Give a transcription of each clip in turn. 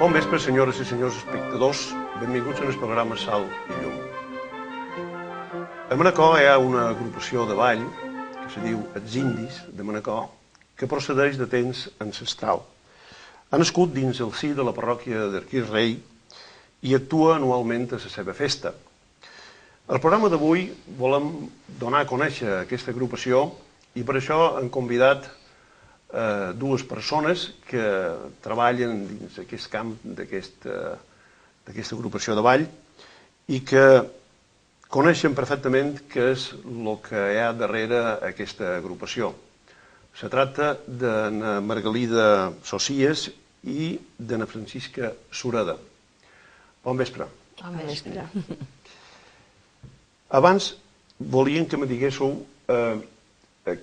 Bon vespre, senyores i senyors espectadors. Benvinguts al programa Sal i Llum. A Manacor hi ha una agrupació de ball que se diu Els Indis de Manacor, que procedeix de temps ancestral. Ha nascut dins el si de la parròquia d'Arquís Rei i actua anualment a la seva festa. Al programa d'avui volem donar a conèixer aquesta agrupació i per això hem convidat dues persones que treballen dins aquest camp d'aquesta agrupació de ball i que coneixen perfectament què és el que hi ha darrere aquesta agrupació. Se tracta d'Anna Margalida Socias i d'Anna Francisca Sureda. Bon vespre. Bon vespre. Abans volíem que me diguéssiu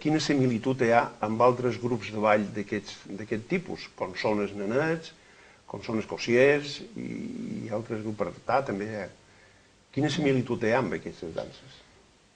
quina similitud hi ha amb altres grups de ball d'aquest tipus, com són els nenets, com són els cosiers i altres grups per artar també hi ha. Quina similitud hi ha amb aquestes danses?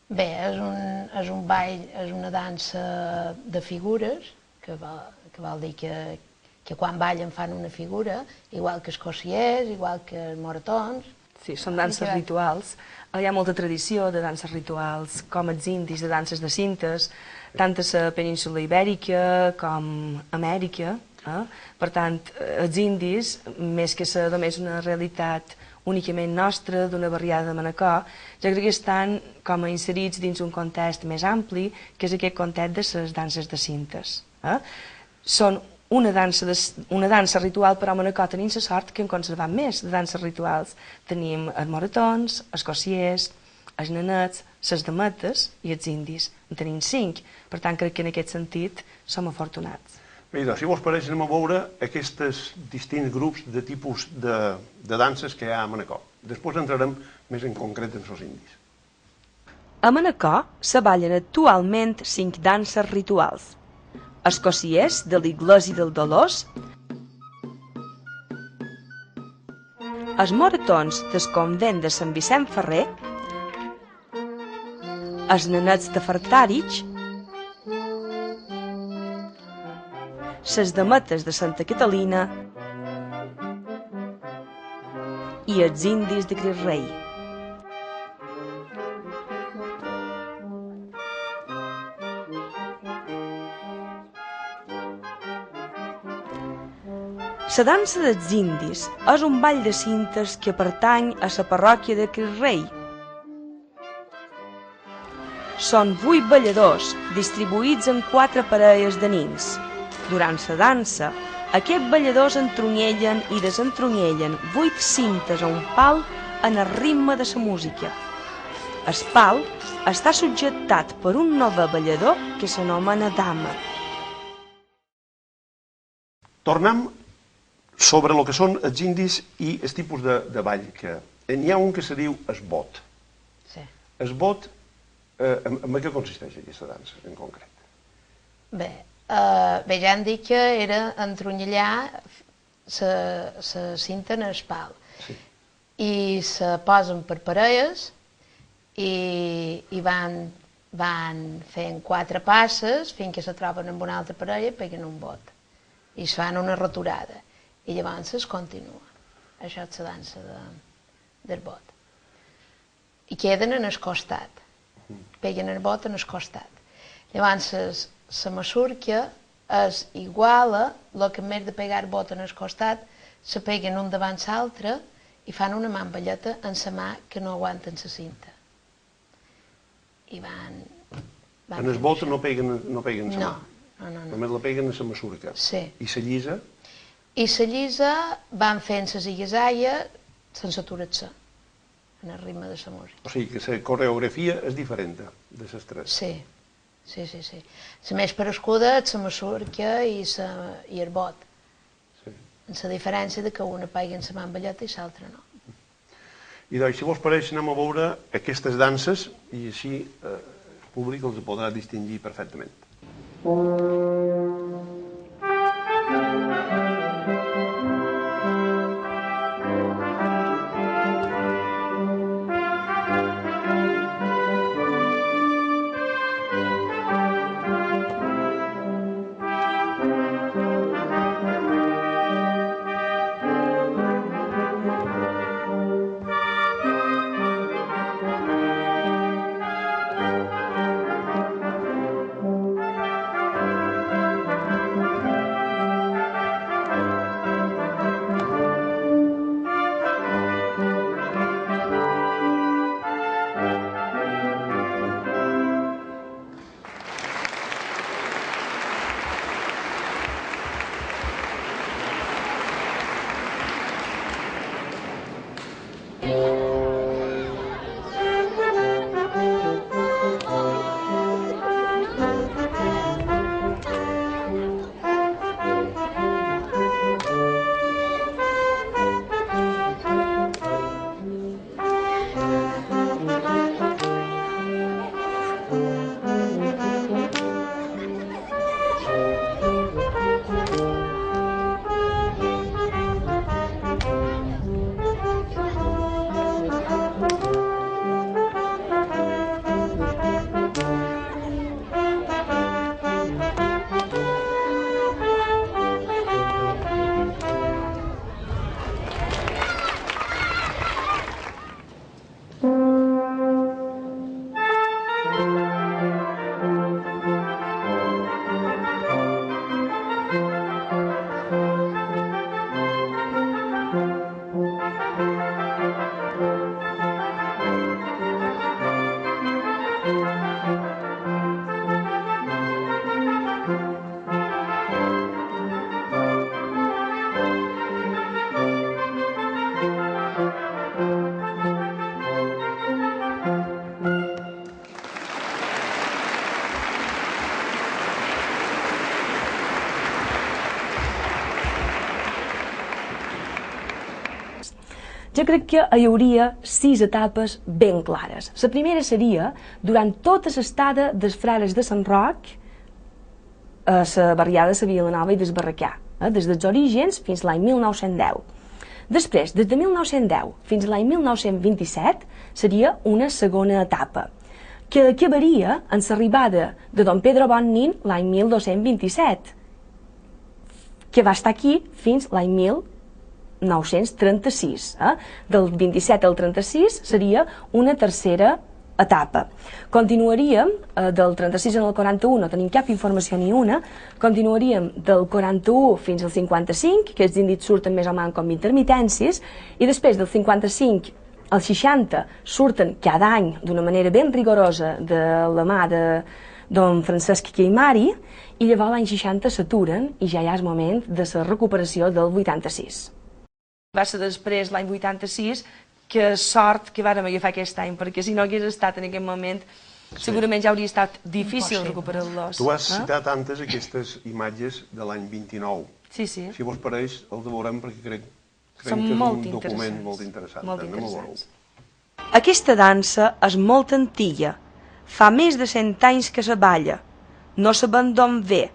Bé, és un ball, és una dansa de figures, que vol dir que quan ballen fan una figura, igual que els cosiers, igual que els moretons. Sí, són danses rituals. Hi ha molta tradició de danses rituals, com els indis, de danses de cintes, tant a la península Ibèrica com a Amèrica. Per tant, els indis, més que ser només una realitat únicament nostra, d'una barriada de Manacor, jo crec que estan com a inserits dins un context més ampli, que és aquest context de les danses de cintes. Són una dansa ritual, però a Manacor tenim la sort que hem conservat més de danses rituals. Tenim els moretons, els cosiers, els nenets, les dametes i els indis. En tenim 5, per tant crec que en aquest sentit som afortunats. Bé, doncs, si vos pareix, anem a veure aquests distints grups de tipus de danses que hi ha a Manacor. Després entrarem més en concret en els indis. A Manacor se ballen actualment 5 danses rituals. Els cosiers de l'Iglés i del Dolors, els moretons del convent de Sant Vicent Ferrer, els nenets de Fartàrich, les dametes de Santa Catalina i els indis de Cris Rei. La dansa dels indis és un ball de cintes que pertany a la parròquia de Cris Rei. Són 8 balladors distribuïts en 4 parelles de nins. Durant la dansa, aquests balladors entrunyellen i desentronyellen 8 cintes a un pal en el ritme de la música. El pal està subjectat per un novè ballador que s'anomena dama. Tornem sobre el que són els indis i el tipus de ball. N'hi ha un que se diu esbot. Sí. Esbot, en què consisteix aquesta dansa en concret? Bé, ja hem dit que era entronyellar la cinta en el pal. Sí. I se posen per parelles i van fent 4 passes fins que se troben amb una altra parella i peguen un bot. I es fan una returada. I llavors es continua. Això és la dansa del bot. I queden en el costat. Peguen el bot en el costat. Llavors la masurca és igual a el que en més de pegar el bot en el costat se peguen un davant l'altre i fan una mamballeta en la mà que no aguanten la cinta. I van En el bot no peguen la mà. No. Només la peguen a la masurca. Sí. I la llisa? I la llisa van fent la zigue-zague sense aturar-se, en el ritme de la música. O sigui que la coreografia és diferent de les 3. Sí. La més parescuda és la masurca i el bot. Sí. La diferència de que una pegui en la mamballeta i l'altra no. I doncs, si vos pareix, anem a veure aquestes danses i així el públic els podrà distingir perfectament. Jo crec que hi hauria 6 etapes ben clares. La primera seria, durant tota l'estada dels frares de Sant Roc, la barriada de la Vilanova i del Barracà, des dels orígens fins l'any 1910. Després, des de 1910 fins a l'any 1927, seria una segona etapa, que acabaria en l'arribada de don Pedro Bonnin l'any 1227, que va estar aquí fins l'any 1936. Del 27 al 36 seria una tercera etapa. Continuaríem del 36 al 41, no tenim cap informació ni una, continuaríem del 41 fins al 55, que els indis surten més o menys com intermitències, i després del 55 al 60 surten cada any d'una manera ben rigorosa de la mà de don Francesc Queimari, i llavors l'any 60 s'aturen i ja hi ha el moment de la recuperació del 86. Va ser després, l'any 86, que sort que vàrem agafar aquest any, perquè si no hagués estat en aquest moment, segurament ja hauria estat difícil recuperar-los. Tu has citat antes aquestes imatges de l'any 29. Sí, sí. Si vos pareix, els veurem perquè crec que és un document molt interessant. Molt interessants. Aquesta dansa és molt antiga. Fa més de 100 anys que se balla. No sabem d'on ve.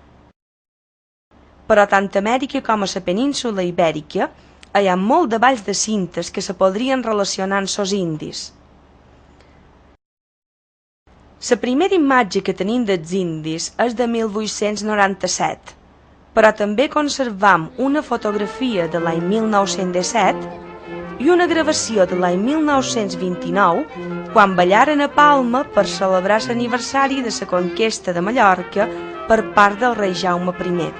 Però tant a Amèrica com a la península Ibèrica hi ha molt de balls de cintes que se podrien relacionar amb els indis. La primera imatge que tenim dels indis és de 1897, però també conservam una fotografia de l'any 1917 i una gravació de l'any 1929, quan ballaren a Palma per celebrar l'aniversari de la conquesta de Mallorca per part del rei Jaume I.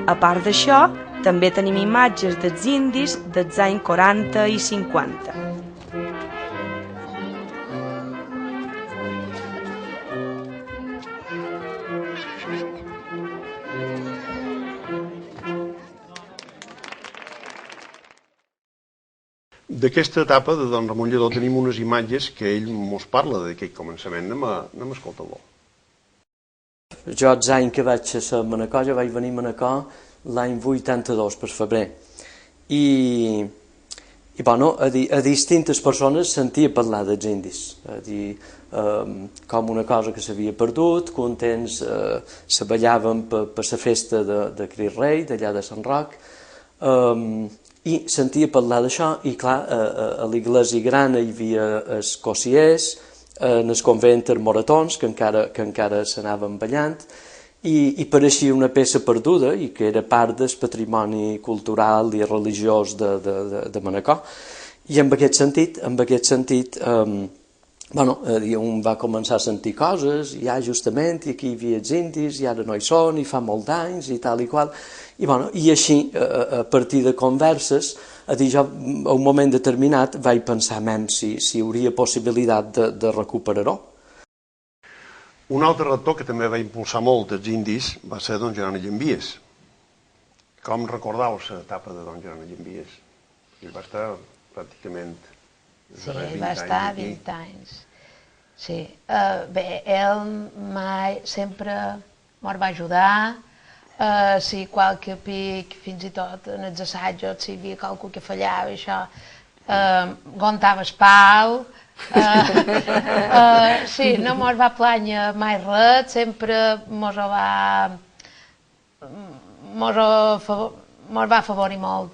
A part d'això, també tenim imatges dels indis dels anys 40 i 50. D'aquesta etapa de don Ramon Lledó tenim unes imatges que ell mos parla d'aquell començament. Anem a escoltar-lo. Jo, els anys que vaig a Manacor, jo vaig venir a Manacor l'any 82, per febrer. I bueno, a distintes persones sentia parlar dels indis, com una cosa que s'havia perdut, que un temps se ballaven per la festa de Crit Rei, d'allà de Sant Roc, i sentia parlar d'això, i clar, a l'església gran hi havia els cossiers, en el convent els moratons, que encara s'anaven ballant, i pareixia una peça perduda i que era part del patrimoni cultural i religiós de Manacor. I en aquest sentit, un va començar a sentir coses, ja justament, i aquí hi havia els indis, i ara no hi són, i fa molt d'anys, i tal i qual. I així, a partir de converses, jo a un moment determinat vaig pensar si hi hauria possibilitat de recuperar-ho. Un altre rector que també va impulsar molt els indis va ser don Jeroni Llambies. Com recordeu l'etapa de don Jeroni Llambies? Ell va estar pràcticament... Sí, ell va estar 20 anys. Sí. Bé, ell mai sempre ens va ajudar. Si qualque pic, fins i tot en els assajos, si hi havia qualcú que fallava, això, aguantava el pal. Sí, no mos va plànyer mai res, sempre mos va afavorir molt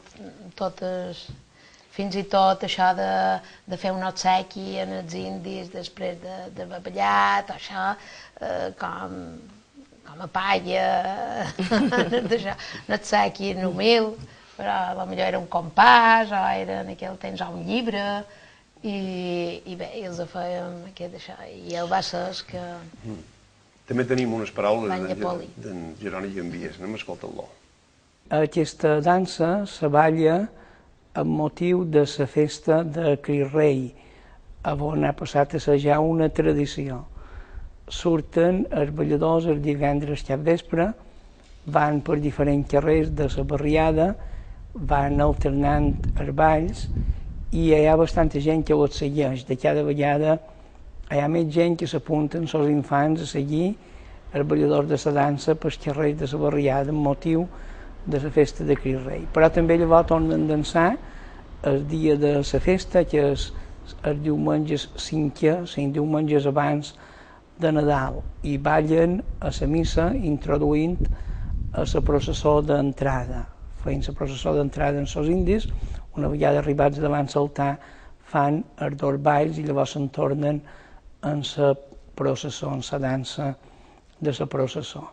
totes, fins i tot això de fer un obsequi en els indis després d'haver ballat, això, com a palla, un obsequi humil, però potser era un compàs, o era en aquell temps un llibre, i bé, els fèiem aquest això, i el va ser que... També tenim unes paraules d'en Jeroni Llambies, anem a escoltar-lo. Aquesta dansa se balla amb motiu de la festa de Crit Rei, on ha passat a ser ja una tradició. Surten els balladors el divendres cap vespre, van per diferents carrers de la barriada, van alternant els balls, i hi ha bastanta gent que els segueix. De cada vegada hi ha més gent que s'apunten els infants a seguir els balladors de la dansa pels carrers de la barriada amb motiu de la festa de Crit Rei. Però també llavors tornen a dansar el dia de la festa, que és els diumenges cinquè, 5 diumenges abans de Nadal, i ballen a la missa introduint a la processó d'entrada. Feien la processó d'entrada en els indis, una vegada arribats davant l'altar fan els dos balls i llavors se'n tornen en la processó, en la dansa de la processó.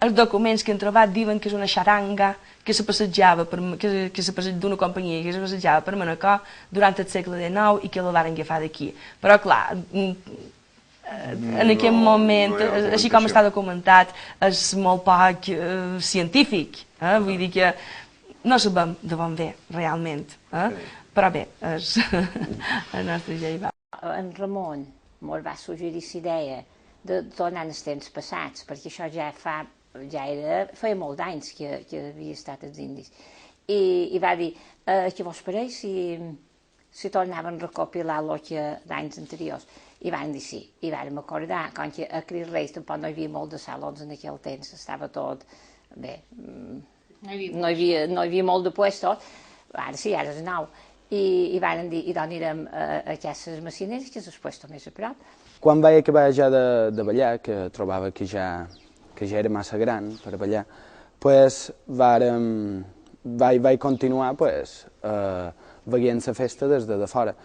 Els documents que han trobat diuen que és una xaranga que se passejava d'una companyia que se passejava per Manacor durant el segle XIX i que la van agafar d'aquí. Però, clar, en aquell moment, així com està documentat, és molt poc científic. Vull dir que no sabem de bon ve, realment. Però bé, és el nostre llei va. En Ramon ens va suggerir la idea de tornar als temps passats, perquè això feia molt d'anys que havia estat als indis. I va dir, què vos pareix si tornaven a recopilar el que d'anys anteriors? I van dir sí, i vam acordar, com que a Cris Reis tampoc no hi havia molt de salons en aquell temps, estava tot, bé, no hi havia molt de puestos, ara sí, ara és nou, i van dir, i doncs anirem a aquestes macineres, que és el puesto més a prop. Quan vaig acabar ja de ballar, que trobava que ja era massa gran per ballar, pues vaig continuar veient la festa des de fora.